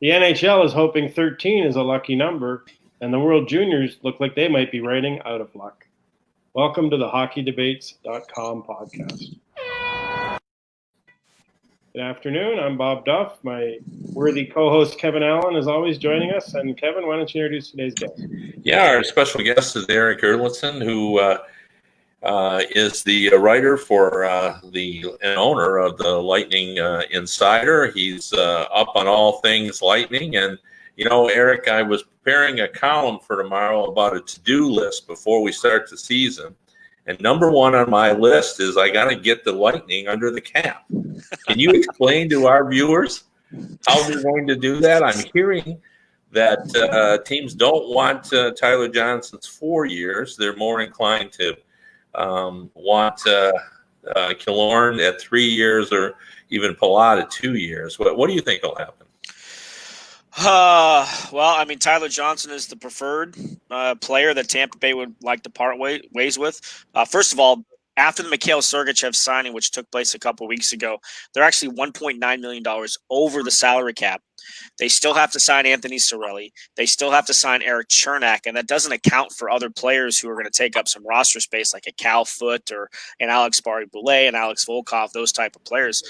The NHL is hoping 13 is a lucky number, and the World Juniors look like they might be riding out of luck. Welcome to the HockeyDebates.com podcast. Good afternoon. I'm Bob Duff. My worthy co-host Kevin Allen is always joining us. And Kevin, why don't you introduce today's guest? Yeah, our special guest is Erik Erlendsson, who is the writer for and owner of the Lightning Insider. He's up on all things Lightning. And, you know, Erik, I was preparing a column for tomorrow about a to-do list before we start the season. And number one on my list is I got to get the Lightning under the cap. Can you explain to our viewers how they're going to do that? I'm hearing that teams don't want Tyler Johnson's 4 years. They're more inclined to want Killorn at 3 years or even Palat at 2 years. What do you think will happen? Well, I mean, Tyler Johnson is the preferred player that Tampa Bay would like to part ways with. First of all, after the Mikhail Sergachev signing, which took place a couple weeks ago, they're actually $1.9 million over the salary cap. They still have to sign Anthony Cirelli. They still have to sign Erik Chernak, and that doesn't account for other players who are going to take up some roster space, like a Cal Foote or an Alex Barré-Boulet and Alex Volkov, those type of players.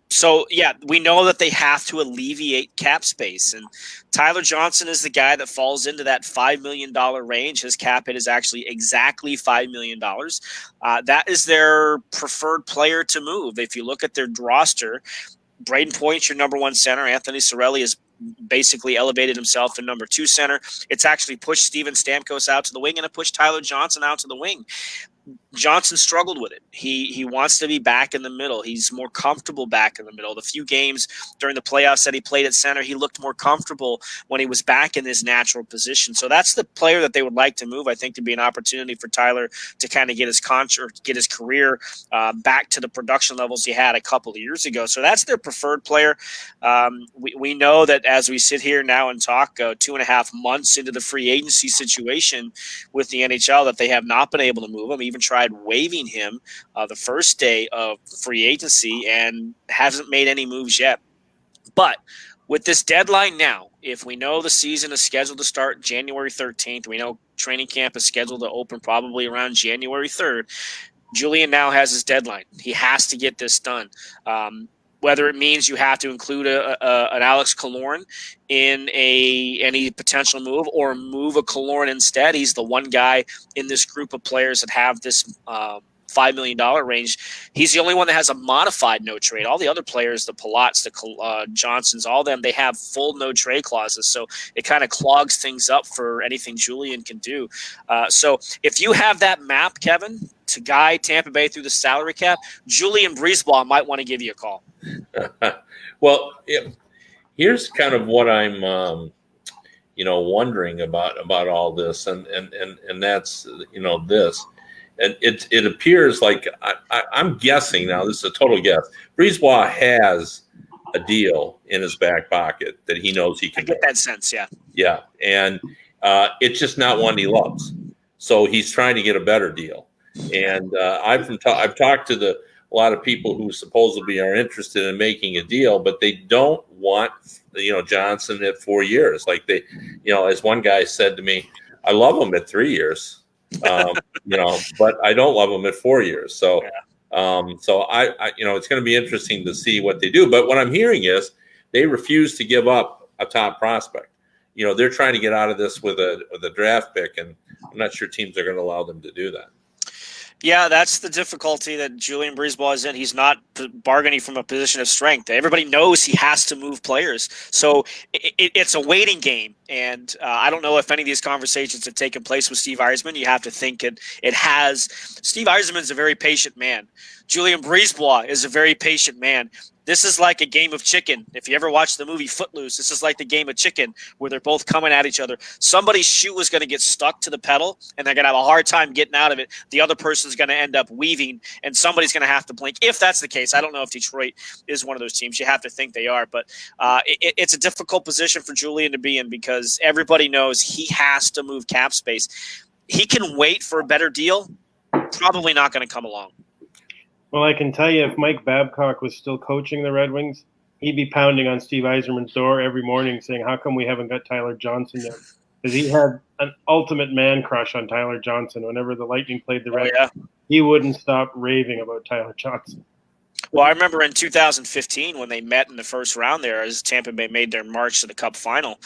So, yeah, we know that they have to alleviate cap space. And Tyler Johnson is the guy that falls into that $5 million range. His cap hit is actually exactly $5 million. That is their preferred player to move. If you look at their roster, Braden Point's your number one center. Anthony Cirelli has basically elevated himself to number two center. It's actually pushed Steven Stamkos out to the wing, and it pushed Tyler Johnson out to the wing. Johnson struggled with it. He wants to be back in the middle. He's more comfortable back in the middle. The few games during the playoffs that he played at center, he looked more comfortable when he was back in his natural position. So that's the player that they would like to move, I think, to be an opportunity for Tyler to kind of get his career back to the production levels he had a couple of years ago. So that's their preferred player. We know that as we sit here now and talk 2.5 months into the free agency situation with the NHL, that they have not been able to move him. Even tried waiving him the first day of free agency and hasn't made any moves yet. But with this deadline now, if we know the season is scheduled to start January 13th, we know training camp is scheduled to open probably around January 3rd, Julian now has his deadline. He has to get this done. Whether it means you have to include an Alex Killorn in any potential move or move a Killorn instead. He's the one guy in this group of players that have this $5 million range. He's the only one that has a modified no trade. All the other players, the Palats, the Johnsons, all of them, they have full no trade clauses. So it kind of clogs things up for anything Julian can do. So if you have that map, Kevin, to guide Tampa Bay through the salary cap, Julian Breezeball might want to give you a call. Well, here's kind of what I'm, wondering about all this, and that's this, and it appears like I'm guessing now. This is a total guess. Breezeball has a deal in his back pocket that he knows he can. I get that sense, yeah. Yeah, and it's just not one he loves, so he's trying to get a better deal. And I've talked to a lot of people who supposedly are interested in making a deal, but they don't want, Johnson at 4 years. Like they, as one guy said to me, I love him at 3 years, but I don't love him at 4 years. So, I it's going to be interesting to see what they do. But what I'm hearing is they refuse to give up a top prospect. They're trying to get out of this with a draft pick, and I'm not sure teams are going to allow them to do that. Yeah, that's the difficulty that Julian Breezeball is in. He's not bargaining from a position of strength. Everybody knows he has to move players. So it's a waiting game. And I don't know if any of these conversations have taken place with Steve Yzerman. You have to think it has. Steve Yzerman is a very patient man. Julian Breezeball is a very patient man. This is like a game of chicken. If you ever watch the movie Footloose, this is like the game of chicken where they're both coming at each other. Somebody's shoe is going to get stuck to the pedal, and they're going to have a hard time getting out of it. The other person's going to end up weaving, and somebody's going to have to blink. If that's the case, I don't know if Detroit is one of those teams. You have to think they are. But it's a difficult position for Julian to be in because everybody knows he has to move cap space. He can wait for a better deal. Probably not going to come along. Well, I can tell you if Mike Babcock was still coaching the Red Wings, he'd be pounding on Steve Yzerman's door every morning saying, how come we haven't got Tyler Johnson yet? Because he had an ultimate man crush on Tyler Johnson. Whenever the Lightning played the Red, he wouldn't stop raving about Tyler Johnson. Well, I remember in 2015 when they met in the first round there, as Tampa Bay made their march to the Cup final,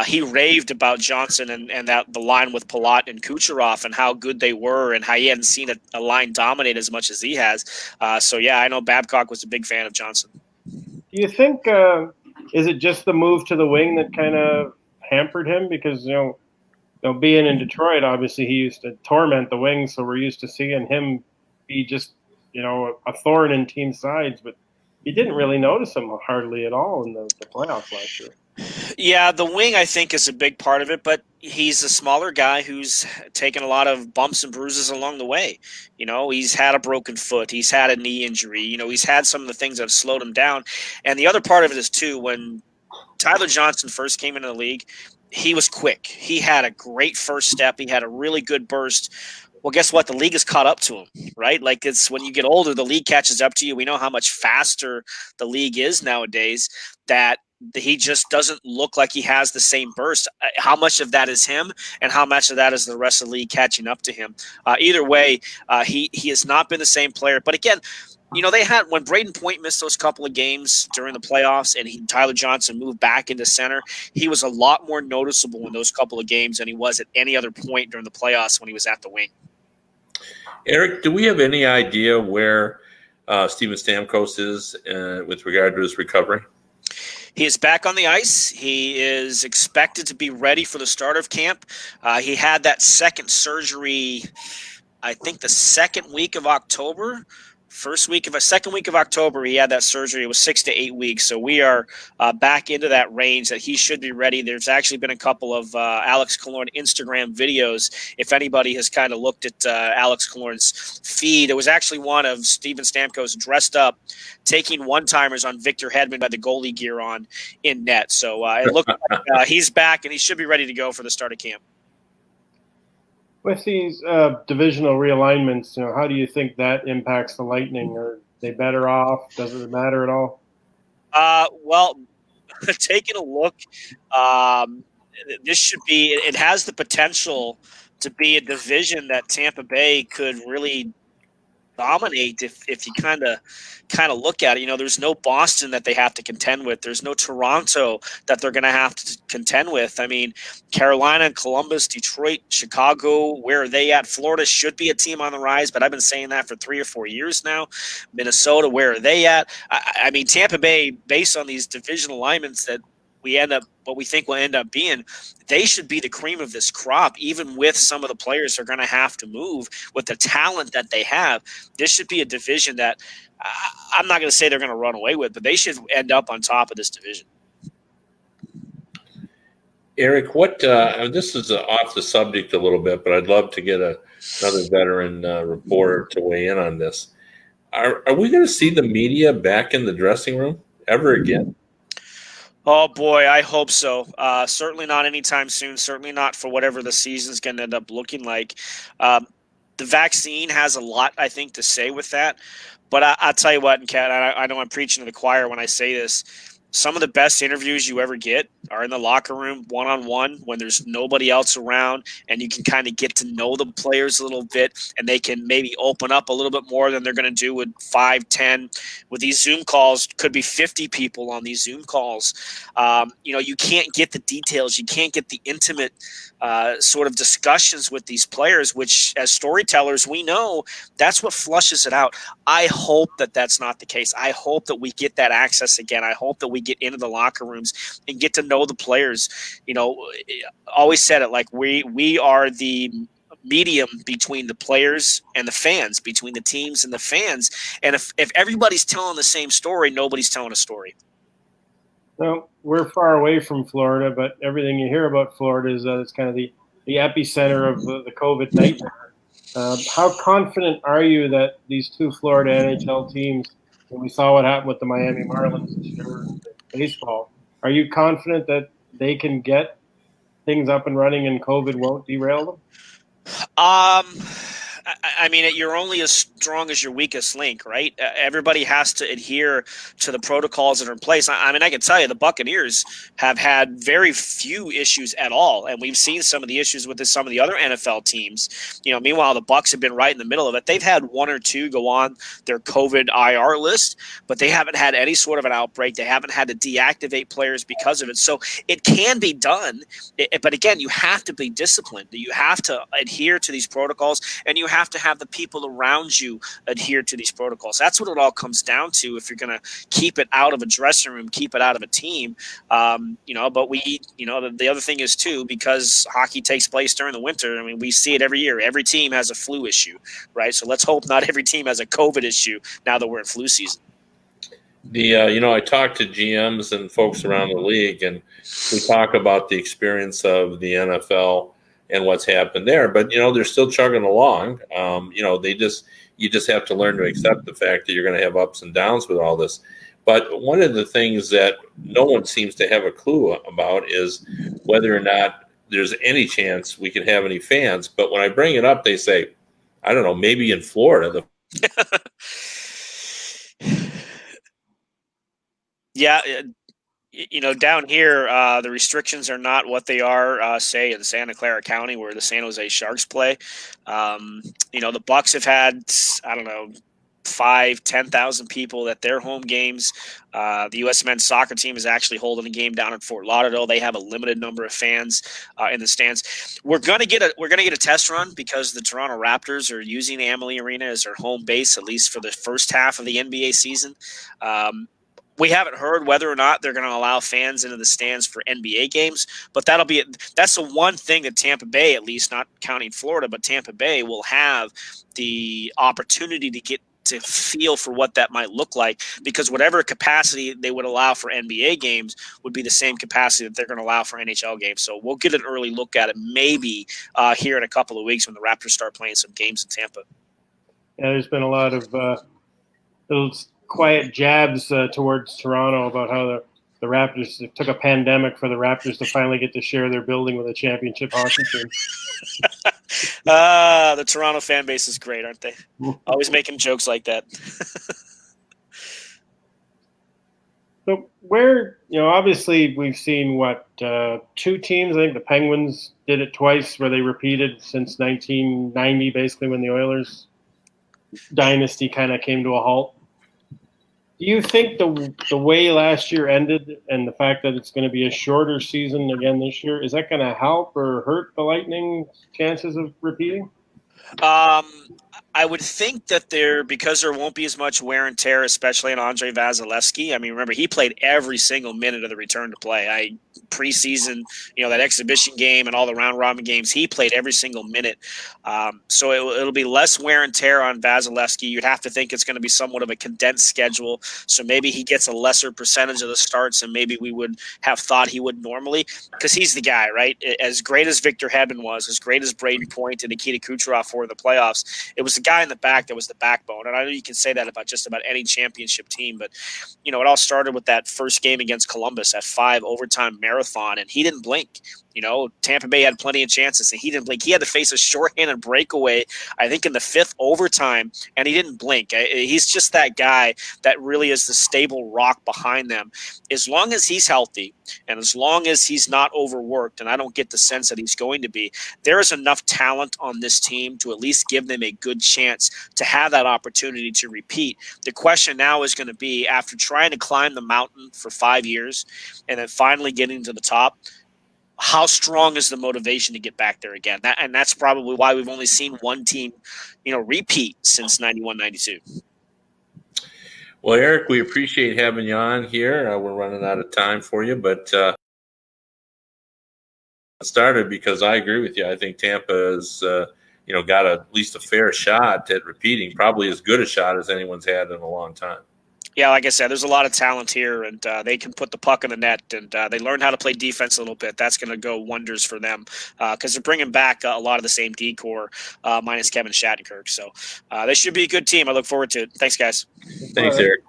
he raved about Johnson and the line with Palat and Kucherov and how good they were and how he hadn't seen a line dominate as much as he has. So, yeah, I know Babcock was a big fan of Johnson. Do you think is it just the move to the wing that kind of hampered him? Because, being in Detroit, obviously he used to torment the wing, so we're used to seeing him be just – a thorn in team sides, but you didn't really notice him hardly at all in the playoffs last year. Yeah, the wing, I think, is a big part of it, but he's a smaller guy who's taken a lot of bumps and bruises along the way. He's had a broken foot. He's had a knee injury. He's had some of the things that have slowed him down. And the other part of it is, too, when Tyler Johnson first came into the league, he was quick. He had a great first step. He had a really good burst. Well, guess what? The league has caught up to him, right? Like, it's when you get older, the league catches up to you. We know how much faster the league is nowadays, that he just doesn't look like he has the same burst. How much of that is him and how much of that is the rest of the league catching up to him? Either way, he has not been the same player. But again, they had, when Braden Point missed those couple of games during the playoffs and Tyler Johnson moved back into center, he was a lot more noticeable in those couple of games than he was at any other point during the playoffs when he was at the wing. Erik, do we have any idea where Steven Stamkos is with regard to his recovery? He is back on the ice. He is expected to be ready for the start of camp. He had that second surgery, I think the second week of October. Second week of October, he had that surgery. It was 6 to 8 weeks. So we are back into that range that he should be ready. There's actually been a couple of Alex Killorn Instagram videos. If anybody has kind of looked at Alex Killorn's feed, it was actually one of Steven Stamkos dressed up, taking one-timers on Victor Hedman by the goalie gear on in net. So it looks like he's back, and he should be ready to go for the start of camp. With these divisional realignments, how do you think that impacts the Lightning? Are they better off? Does it matter at all? Well, taking a look, this should be – it has the potential to be a division that Tampa Bay could really dominate if you kind of look at it. There's no Boston that they have to contend with. There's no Toronto that they're going to have to contend with. I mean, Carolina, Columbus, Detroit, Chicago, where are they at? Florida should be a team on the rise, but I've been saying that for 3 or 4 years now. Minnesota, where are they at? I mean, Tampa Bay, based on these division alignments that what we think will end up being, they should be the cream of this crop, even with some of the players they're going to have to move with the talent that they have. This should be a division that I'm not going to say they're going to run away with, but they should end up on top of this division. Erik, this is off the subject a little bit, but I'd love to get another veteran reporter to weigh in on this. Are we going to see the media back in the dressing room ever again? Oh, boy, I hope so. Certainly not anytime soon. Certainly not for whatever the season's going to end up looking like. The vaccine has a lot, I think, to say with that. But I'll tell you what, and Kat, I know I'm preaching to the choir when I say this. Some of the best interviews you ever get are in the locker room, one-on-one, when there's nobody else around, and you can kind of get to know the players a little bit, and they can maybe open up a little bit more than they're going to do with 5, 10. With these Zoom calls, could be 50 people on these Zoom calls. You can't get the details. You can't get the intimate sort of discussions with these players, which as storytellers, we know that's what flushes it out. I hope that that's not the case. I hope that we get that access again. I hope that we get into the locker rooms and get to know the players. Always said it, like we are the medium between the players and the fans, between the teams and the fans. And if everybody's telling the same story, nobody's telling a story. Well, we're far away from Florida, but everything you hear about Florida is that it's kind of the epicenter of the COVID nightmare. How confident are you that these 2 Florida NHL teams, and we saw what happened with the Miami Marlins this year in baseball, are you confident that they can get things up and running and COVID won't derail them? I mean, you're only as strong as your weakest link, right? Everybody has to adhere to the protocols that are in place. I mean, I can tell you the Buccaneers have had very few issues at all, and we've seen some of the issues with some of the other NFL teams. Meanwhile, the Bucs have been right in the middle of it. They've had one or two go on their COVID IR list, but they haven't had any sort of an outbreak. They haven't had to deactivate players because of it. So it can be done, but again, you have to be disciplined. You have to adhere to these protocols, and you have to have the people around you adhere to these protocols. That's what it all comes down to if you're going to keep it out of a dressing room, keep it out of a team. But the other thing is, too, because hockey takes place during the winter, I mean, we see it every year. Every team has a flu issue, right? So let's hope not every team has a COVID issue now that we're in flu season. I talk to GMs and folks around the league, and we talk about the experience of the NFL and what's happened there. But they're still chugging along. You just have to learn to accept the fact that you're going to have ups and downs with all this. But one of the things that no one seems to have a clue about is whether or not there's any chance we can have any fans. But when I bring it up, they say, I don't know, maybe in Florida. Yeah. Down here, the restrictions are not what they are, say, in Santa Clara County, where the San Jose Sharks play. The Bucks have had, I don't know, 10,000 people at their home games. The U.S. men's soccer team is actually holding a game down in Fort Lauderdale. They have a limited number of fans in the stands. We're gonna get a test run because the Toronto Raptors are using the Amalie Arena as their home base, at least for the first half of the NBA season. We haven't heard whether or not they're going to allow fans into the stands for NBA games, but that's the one thing that Tampa Bay, at least not counting Florida, but Tampa Bay will have the opportunity to get to feel for what that might look like, because whatever capacity they would allow for NBA games would be the same capacity that they're going to allow for NHL games. So we'll get an early look at it maybe here in a couple of weeks when the Raptors start playing some games in Tampa. Yeah, there's been a lot of little quiet jabs towards Toronto about how the Raptors, it took a pandemic for the Raptors to finally get to share their building with a championship hockey team. The Toronto fan base is great, aren't they? Always making jokes like that. So obviously we've seen two teams. I think the Penguins did it twice, where they repeated since 1990, basically when the Oilers dynasty kind of came to a halt. Do you think the way last year ended and the fact that it's going to be a shorter season again this year, is that going to help or hurt the Lightning's chances of repeating? I would think that because there won't be as much wear and tear, especially on Andre Vasilevsky. I mean, remember, he played every single minute of the return to play. Preseason, that exhibition game and all the round robin games, he played every single minute. So it'll be less wear and tear on Vasilevsky. You'd have to think it's going to be somewhat of a condensed schedule. So maybe he gets a lesser percentage of the starts than maybe we would have thought he would normally, because he's the guy, right? As great as Victor Hedman was, as great as Braden Point and Nikita Kucherov were in the playoffs, it was the guy in the back that was the backbone. And I know you can say that about just about any championship team, but it all started with that first game against Columbus, that 5 overtime marathon, and he didn't blink. Tampa Bay had plenty of chances, and he didn't blink. He had to face a shorthanded breakaway, I think, in the 5th overtime, and he didn't blink. He's just that guy that really is the stable rock behind them. As long as he's healthy and as long as he's not overworked, and I don't get the sense that he's going to be, there is enough talent on this team to at least give them a good chance to have that opportunity to repeat. The question now is going to be, after trying to climb the mountain for 5 years and then finally getting to the top, how strong is the motivation to get back there again? And that's probably why we've only seen one team, repeat since 91-92. Well, Erik, we appreciate having you on here. We're running out of time for you, but started because I agree with you. I think Tampa has, got at least a fair shot at repeating, probably as good a shot as anyone's had in a long time. Yeah, like I said, there's a lot of talent here, and they can put the puck in the net, and they learned how to play defense a little bit. That's going to go wonders for them because they're bringing back a lot of the same D-core minus Kevin Shattenkirk. So they should be a good team. I look forward to it. Thanks, guys. Thanks, Erik.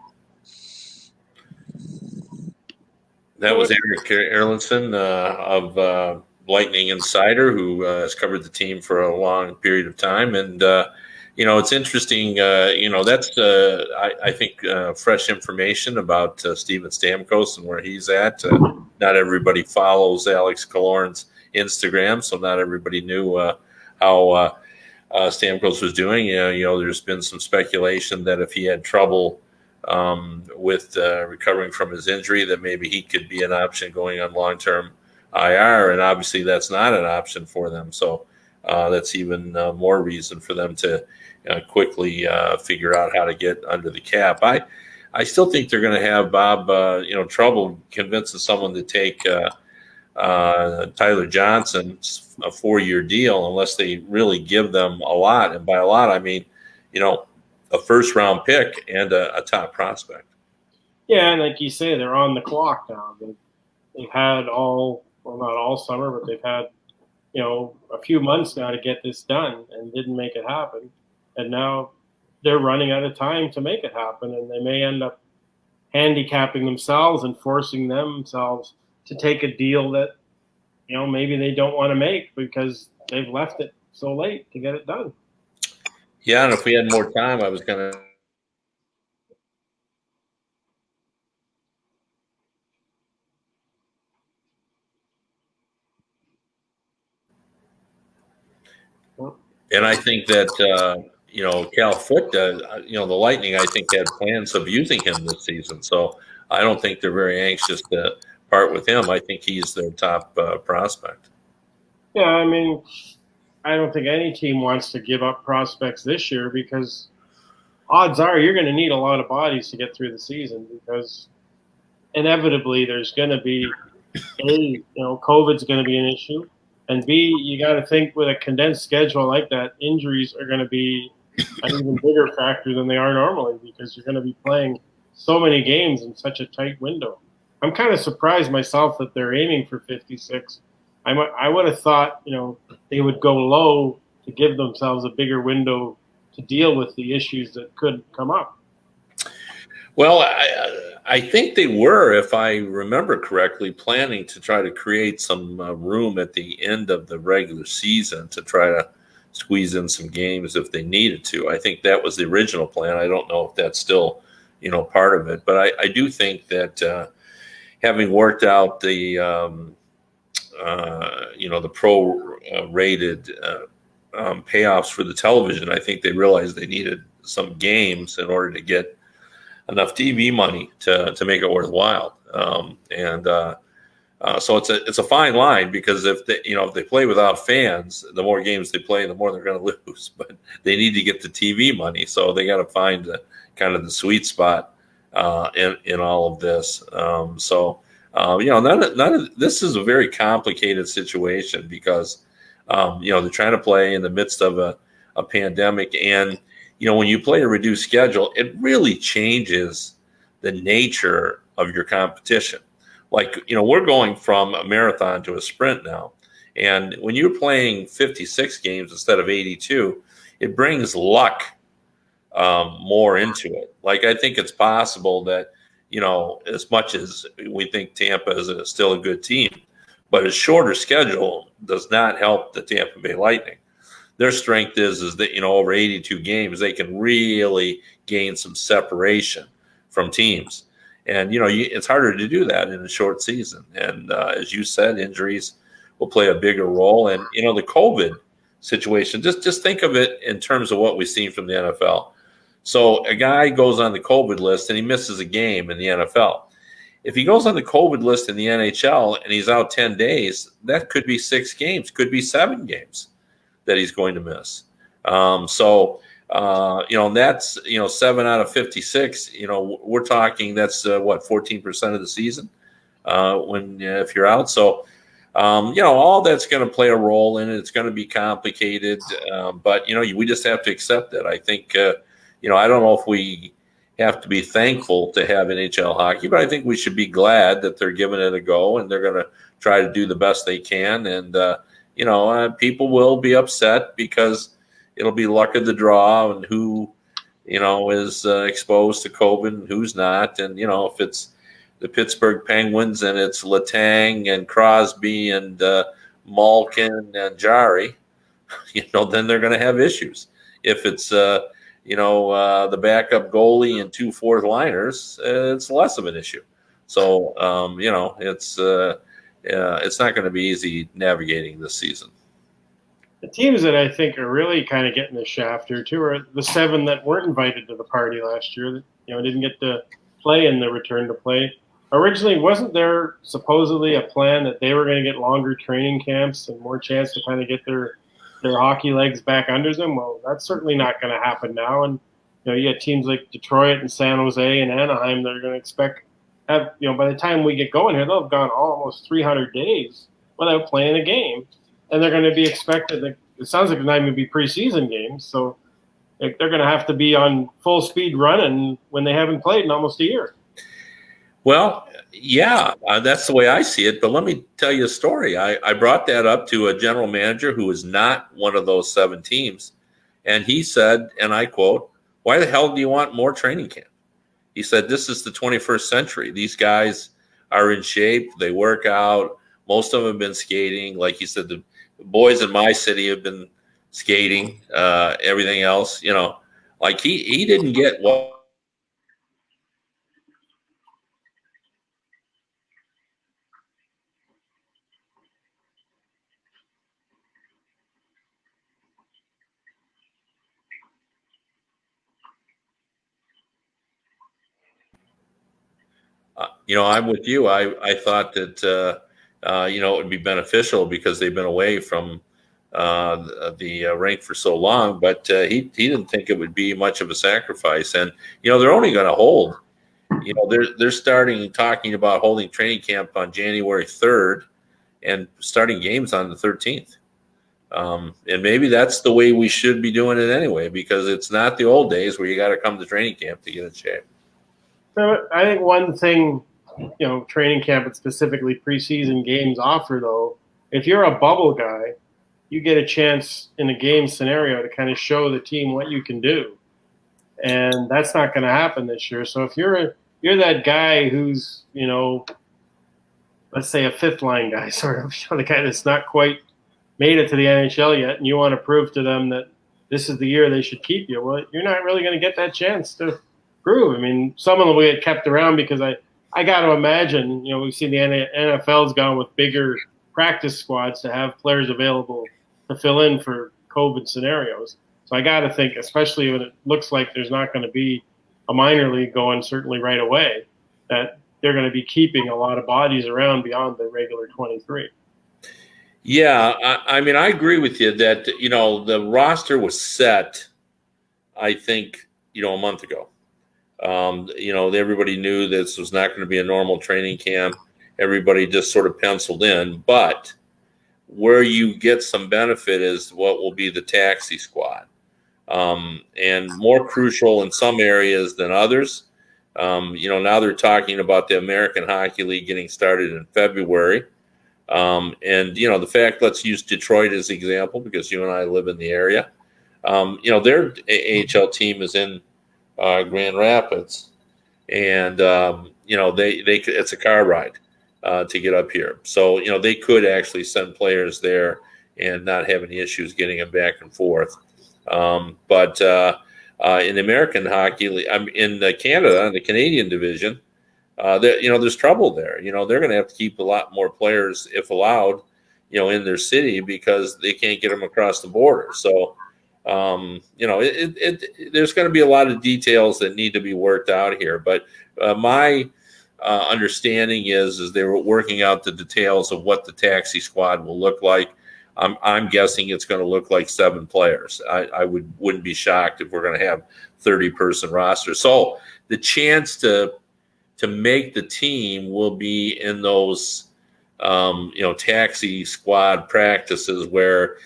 That was Erik Erlendsson of Lightning Insider, who has covered the team for a long period of time. And It's interesting. That's I think fresh information about Steven Stamkos and where he's at. Not everybody follows Alex Killorn's Instagram, so not everybody knew how Stamkos was doing. There's been some speculation that if he had trouble with recovering from his injury, that maybe he could be an option going on long-term IR, and obviously that's not an option for them. So that's even more reason for them to quickly figure out how to get under the cap. I still think they're going to have Bob, trouble convincing someone to take Tyler Johnson a 4-year deal unless they really give them a lot. And by a lot, I mean, a first-round pick and a top prospect. Yeah, and like you say, they're on the clock now. They've had not all summer, but they've had, a few months now to get this done and didn't make it happen. And now they're running out of time to make it happen, and they may end up handicapping themselves and forcing themselves to take a deal that, maybe they don't want to make because they've left it so late to get it done. Yeah, and if we had more time, I was going to. And I think that, Cal Foote, the Lightning, I think, had plans of using him this season. So I don't think they're very anxious to part with him. I think he's their top prospect. Yeah, I mean, I don't think any team wants to give up prospects this year because odds are you're going to need a lot of bodies to get through the season because inevitably there's going to be COVID's going to be an issue. And B, you got to think with a condensed schedule like that, injuries are going to be an even bigger factor than they are normally because you're going to be playing so many games in such a tight window. I'm kind of surprised myself that they're aiming for 56. I would have thought, they would go low to give themselves a bigger window to deal with the issues that could come up. Well, I think they were, if I remember correctly, planning to try to create some room at the end of the regular season to try to squeeze in some games if they needed to. I think that was the original plan. I don't know if that's still, part of it. But I do think that having worked out the, the pro-rated payoffs for the television, I think they realized they needed some games in order to get enough TV money to make it worthwhile. So it's a fine line because if they play without fans, the more games they play, the more they're going to lose. But they need to get the TV money, so they got to find kind of the sweet spot in all of this. None of this is a very complicated situation because they're trying to play in the midst of a pandemic and. When you play a reduced schedule, it really changes the nature of your competition. Like, we're going from a marathon to a sprint now. And when you're playing 56 games instead of 82, it brings luck more into it. Like, I think it's possible that, as much as we think Tampa is still a good team, but a shorter schedule does not help the Tampa Bay Lightning. Their strength is that, over 82 games, they can really gain some separation from teams. And, it's harder to do that in a short season. And as you said, injuries will play a bigger role. And, the COVID situation, just think of it in terms of what we've seen from the NFL. So a guy goes on the COVID list and he misses a game in the NFL. If he goes on the COVID list in the NHL and he's out 10 days, that could be 6 games, could be 7 games that he's going to miss. That's, 7 out of 56, we're talking that's 14% of the season if you're out. So, all that's going to play a role in it. It's going to be complicated. But, we just have to accept it. I think, I don't know if we have to be thankful to have NHL hockey, but I think we should be glad that they're giving it a go and they're going to try to do the best they can. And, people will be upset because it'll be luck of the draw and who, is exposed to COVID and who's not. And, if it's the Pittsburgh Penguins and it's Letang and Crosby and Malkin and Jari, then they're going to have issues. if it's the backup goalie and 2 fourth liners, it's less of an issue. So it's not going to be easy navigating this season. The teams that I think are really kind of getting the shaft here too are the 7 that weren't invited to the party last year. That didn't get to play in the return to play. Originally, wasn't there supposedly a plan that they were going to get longer training camps and more chance to kind of get their hockey legs back under them? Well, that's certainly not going to happen now. And you got teams like Detroit and San Jose and Anaheim that are going to expect by the time we get going here, they'll have gone almost 300 days without playing a game. And they're going to be expected. It sounds like they're not going to be preseason games, so they're going to have to be on full speed running when they haven't played in almost a year. Well, yeah, that's the way I see it. But let me tell you a story. I brought that up to a general manager who is not one of those 7 teams, and he said, and I quote, "Why the hell do you want more training camp?" He said, "This is the 21st century. These guys are in shape. They work out. Most of them have been skating. Like he said, the boys in my city have been skating, everything else, like he didn't get what I'm with you. I thought that it would be beneficial because they've been away from the rink for so long, but he didn't think it would be much of a sacrifice. And they're only going to hold. They're starting talking about holding training camp on January 3rd and starting games on the 13th. And maybe that's the way we should be doing it anyway, because it's not the old days where you got to come to training camp to get in shape. So I think one thing, training camp and specifically preseason games offer, though, if you're a bubble guy, you get a chance in a game scenario to kind of show the team what you can do. And that's not going to happen this year. So if you're that guy who's, let's say a 5th line guy, sort of, the guy that's not quite made it to the NHL yet, and you want to prove to them that this is the year they should keep you, well, you're not really going to get that chance to prove. I mean, some of them will get kept around because I got to imagine, we've seen the NFL's gone with bigger practice squads to have players available to fill in for COVID scenarios. So I got to think, especially when it looks like there's not going to be a minor league going certainly right away, that they're going to be keeping a lot of bodies around beyond the regular 23. Yeah, I mean, I agree with you that, the roster was set, I think, a month ago. Everybody knew this was not going to be a normal training camp. Everybody just sort of penciled in. But where you get some benefit is what will be the taxi squad. And more crucial in some areas than others. Now they're talking about the American Hockey League getting started in February. And the fact, let's use Detroit as an example because you and I live in the area. Their AHL team is in Grand Rapids, and it's a car ride to get up here. So they could actually send players there and not have any issues getting them back and forth. But in the American Hockey League, in Canada, in the Canadian division, there's trouble there. They're going to have to keep a lot more players, if allowed, in their city because they can't get them across the border. So, there's going to be a lot of details that need to be worked out here. But my understanding is they were working out the details of what the taxi squad will look like. I'm guessing it's going to look like 7 players. I wouldn't be shocked if we're going to have 30-person roster. So the chance to make the team will be in those taxi squad practices where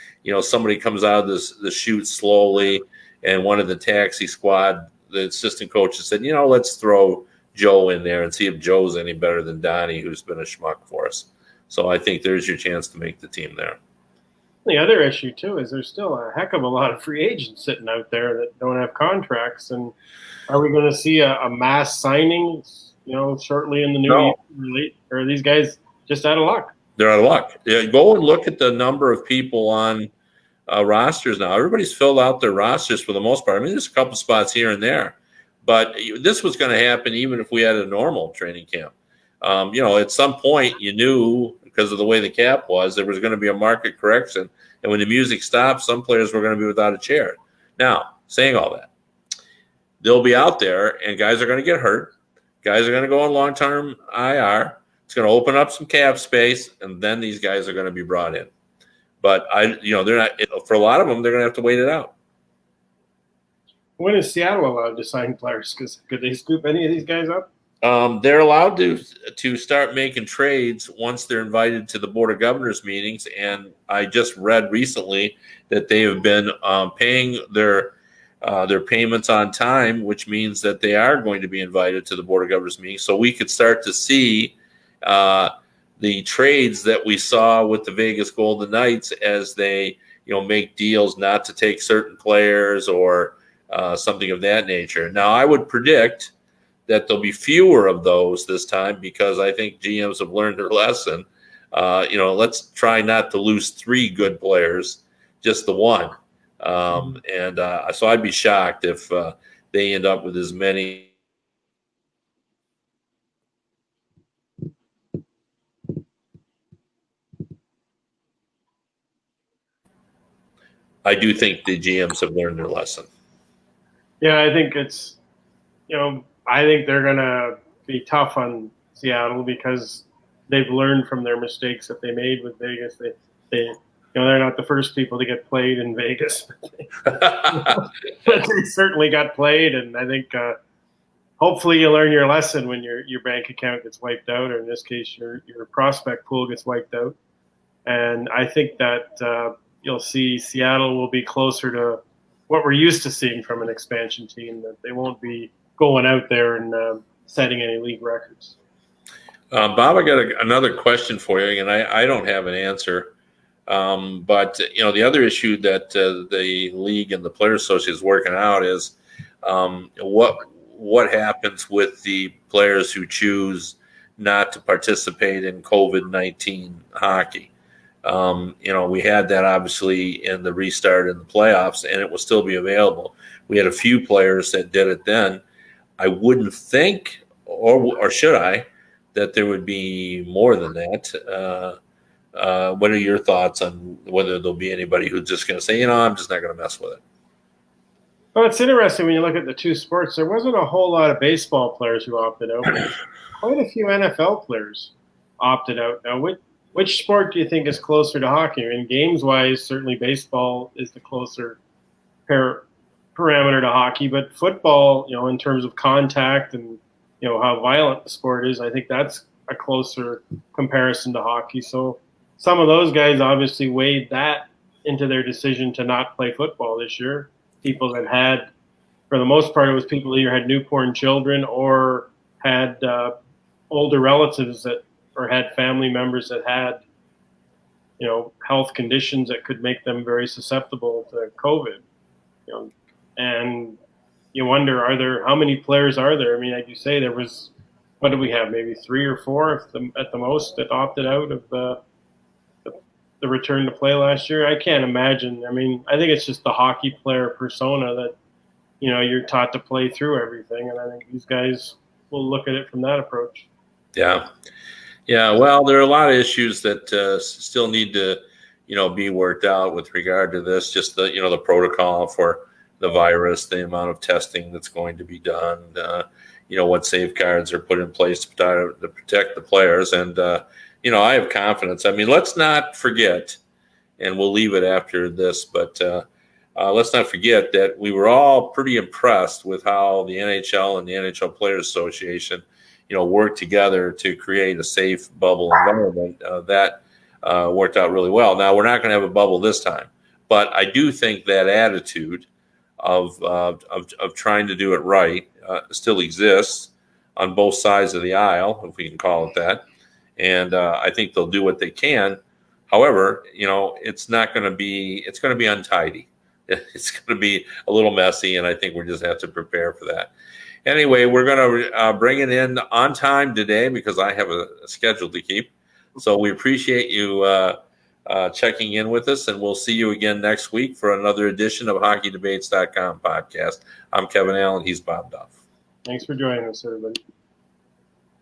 somebody comes out of the chute slowly, and one of the taxi squad, the assistant coach said, let's throw Joe in there and see if Joe's any better than Donnie, who's been a schmuck for us. So I think there's your chance to make the team there. The other issue, too, is there's still a heck of a lot of free agents sitting out there that don't have contracts. And are we going to see a mass signing, shortly in the new year? Or are these guys just out of luck? They're out of luck. Yeah, go and look at the number of people on rosters now. Everybody's filled out their rosters for the most part. I mean, there's a couple spots here and there, but this was going to happen even if we had a normal training camp. At some point you knew, because of the way the cap was, there was going to be a market correction. And when the music stopped, some players were going to be without a chair. Now, saying all that, they'll be out there and guys are going to get hurt. Guys are going to go on long-term IR. It's going to open up some cap space, and then these guys are going to be brought in. But they're not. For a lot of them, they're going to have to wait it out. When is Seattle allowed to sign players? Because could they scoop any of these guys up? They're allowed to start making trades once they're invited to the Board of Governors meetings. And I just read recently that they have been paying their payments on time, which means that they are going to be invited to the Board of Governors meeting. So we could start to see the trades that we saw with the Vegas Golden Knights as they make deals not to take certain players or something of that nature. Now, I would predict that there'll be fewer of those this time because I think GMs have learned their lesson. Let's try not to lose 3 good players, just the one. So I'd be shocked if they end up with as many. I do think the GMs have learned their lesson. Yeah, I think it's, I think they're going to be tough on Seattle because they've learned from their mistakes that they made with Vegas. They're not the first people to get played in Vegas, but they certainly got played. And I think hopefully you learn your lesson when your bank account gets wiped out, or in this case, your prospect pool gets wiped out. And I think that you'll see Seattle will be closer to what we're used to seeing from an expansion team, that they won't be going out there and setting any league records. Bob, I got another question for you, and I don't have an answer. But the other issue that the league and the Players Association is working out is what happens with the players who choose not to participate in COVID-19 hockey. We had that obviously in the restart in the playoffs, and it will still be available. We had a few players that did it then. I wouldn't think, or should I, that there would be more than that. What are your thoughts on whether there'll be anybody who's just going to say, I'm just not going to mess with it? Well, it's interesting when you look at the two sports. There wasn't a whole lot of baseball players who opted out. Quite a few NFL players opted out. Now, which sport do you think is closer to hockey? I mean, games-wise, certainly baseball is the closer parameter to hockey, but football, in terms of contact and, how violent the sport is, I think that's a closer comparison to hockey. So some of those guys obviously weighed that into their decision to not play football this year. People that had, for the most part, it was people who either had newborn children or had older relatives or had family members that had, health conditions that could make them very susceptible to COVID. And you wonder, how many players are there? I mean, like you say, there was, what did we have? Maybe 3 or 4 at the most that opted out of the return to play last year. I can't imagine. I mean, I think it's just the hockey player persona that, you're taught to play through everything. And I think these guys will look at it from that approach. Yeah. Yeah. Well, there are a lot of issues that still need to, be worked out with regard to this, just the protocol for the virus, the amount of testing that's going to be done, what safeguards are put in place to protect the players. And, I have confidence. I mean, let's not forget, and we'll leave it after this, but let's not forget that we were all pretty impressed with how the NHL and the NHL Players Association, worked together to create a safe bubble environment. That worked out really well. Now, we're not going to have a bubble this time, but I do think that attitude of trying to do it right still exists on both sides of the aisle, if we can call it that. And I think they'll do what they can. However, it's going to be untidy. It's going to be a little messy, and I think we just have to prepare for that. Anyway, we're going to bring it in on time today because I have a schedule to keep. So we appreciate you checking in with us, and we'll see you again next week for another edition of HockeyDebates.com podcast. I'm Kevin Allen. He's Bob Duff. Thanks for joining us, everybody.